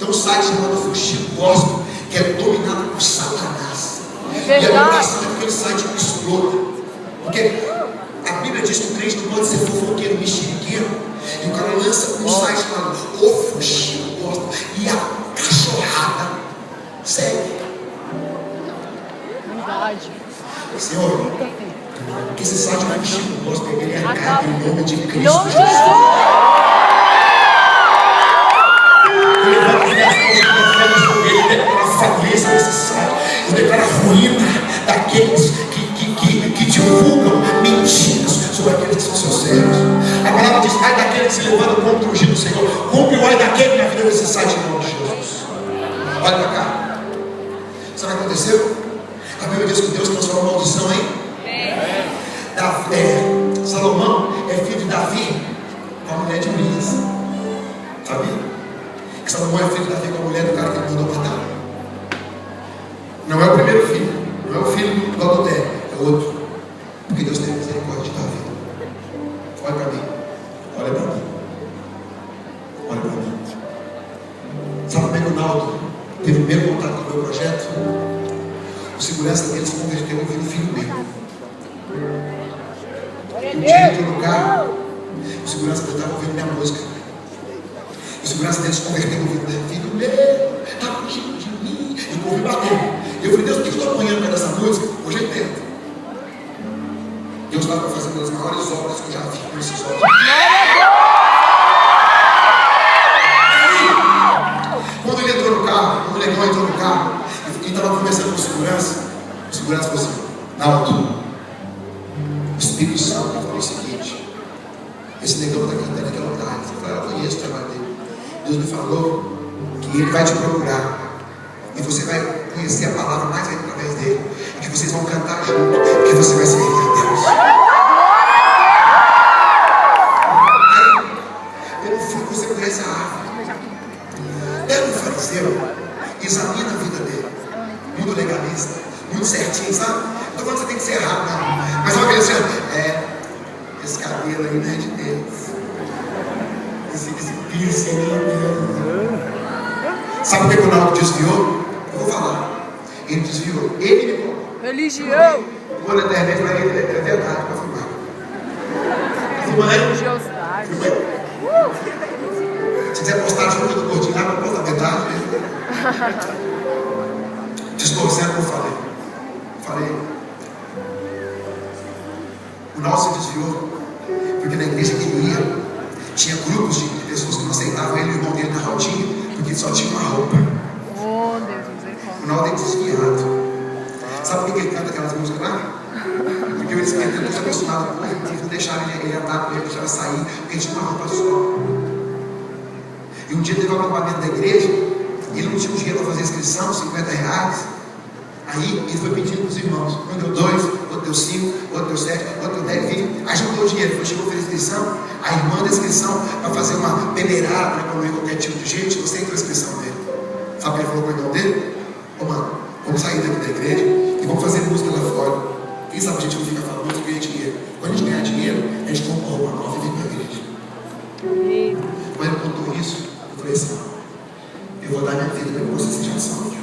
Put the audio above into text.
Tem um site chamado Fuxico Gospel, que é dominado por Satanás. É verdade. E a preocupação é que aquele site não exploda. Porque a Bíblia diz que o crente não pode ser fofoqueiro, mexeriqueiro. E o cara lança um site chamado O Fuxico Gospel. E a cachorrada segue. Verdade. Senhor, que esse site do Fuxico Gospel, ele acabe em nome de Cristo. Nome de Jesus. Ele declara a falência desse site. Ele declara a ruína daqueles que divulgam mentiras sobre aqueles que são seus servos. A palavra diz: ai daquele que se levanta contra o ungido do Senhor. Cumpre o ai daquele na vida desse site em nome de Jesus. Olha para cá. Sabe o que aconteceu? A Bíblia diz que Deus transformou a maldição em Salomão é filho de Davi com a mulher de Urias. Sabia? Que Salomão é filho de Davi com a mulher do cara que ele mandou matar. Não é o primeiro filho, não é o filho do adultério, é outro. Porque Deus tem misericórdia de Davi. Olha para mim, olha para mim, olha para mim. Sabe como é que o Naldo teve o primeiro contato com o meu projeto? O segurança dele se converteu ouvindo filho meu. Um dia entrou no carro, o segurança dele estava ouvindo minha música. O segurança dele se converteu ouvindo filho meu, está fugindo de mim. E o ouvi bater. Eu falei: Deus, por que eu estou apanhando com essa música? Hoje eu entendo. Deus estava fazendo as maiores obras que eu já vi com esses olhos. Quando ele entrou no carro, quando o negão entrou no carro, e estava conversando com o segurança falou assim: Naldo, o Espírito Santo falou o seguinte: esse negão está cantando aquela tarde. Eu falei: eu conheço o trabalho dele. Deus me falou que ele vai te procurar e você vai conhecer a palavra mais ainda através dele, e que vocês vão cantar junto, que você vai servir a Deus. Aí, eu fui, você conhece a árvore. Era um fariseu, examina a vida dele, muito legalista, muito certinho, sabe? Então quando você tem que ser errado, não. Mas olha aquele assim: esse cabelo aí não é de Deus. Esse piercing aí não é de Deus. Sabe por que o Naldo desviou? Eu vou falar. Ele desviou. Ele me colocou. Religião. Quando a internet vai ele é verdade para filmar. Filma aí. Religiosidade. Se quiser postar junto do gordinho lá, não posta a verdade. Distorcendo o que eu falei. O Naldo se desviou porque na igreja que ele ia tinha grupos de pessoas que não aceitavam ele e o irmão dele na rodinha, porque ele só tinha uma roupa. Oh, Deus, misericórdia. O Naldo é desviado. Sabe por que ele canta aquelas músicas lá? Porque o Espírito Santo está acostumado com ele, eles não deixaram ele andar com ele, deixaram sair, porque ele tinha uma roupa só. E um dia teve um acampamento da igreja, e ele não tinha dinheiro para fazer a inscrição, R$50. Aí ele foi pedindo para os irmãos: um deu 2, outro deu 5, outro deu 7, outro deu 10, 20. Aí juntou o dinheiro, depois chegou a fazer a inscrição. A irmã da inscrição para fazer uma peneirada, para não ir qualquer tipo de gente, não sei a inscrição dele. Sabe o que ele falou com o irmão dele? Ô mano, vamos sair daqui da igreja e vamos fazer música lá fora. Quem sabe a gente não fica famoso e ganha dinheiro. Quando a gente ganhar dinheiro, a gente compra roupa nova e vem para a igreja. Quando ele contou isso, eu falei assim: eu vou dar minha vida para que você seja salvo.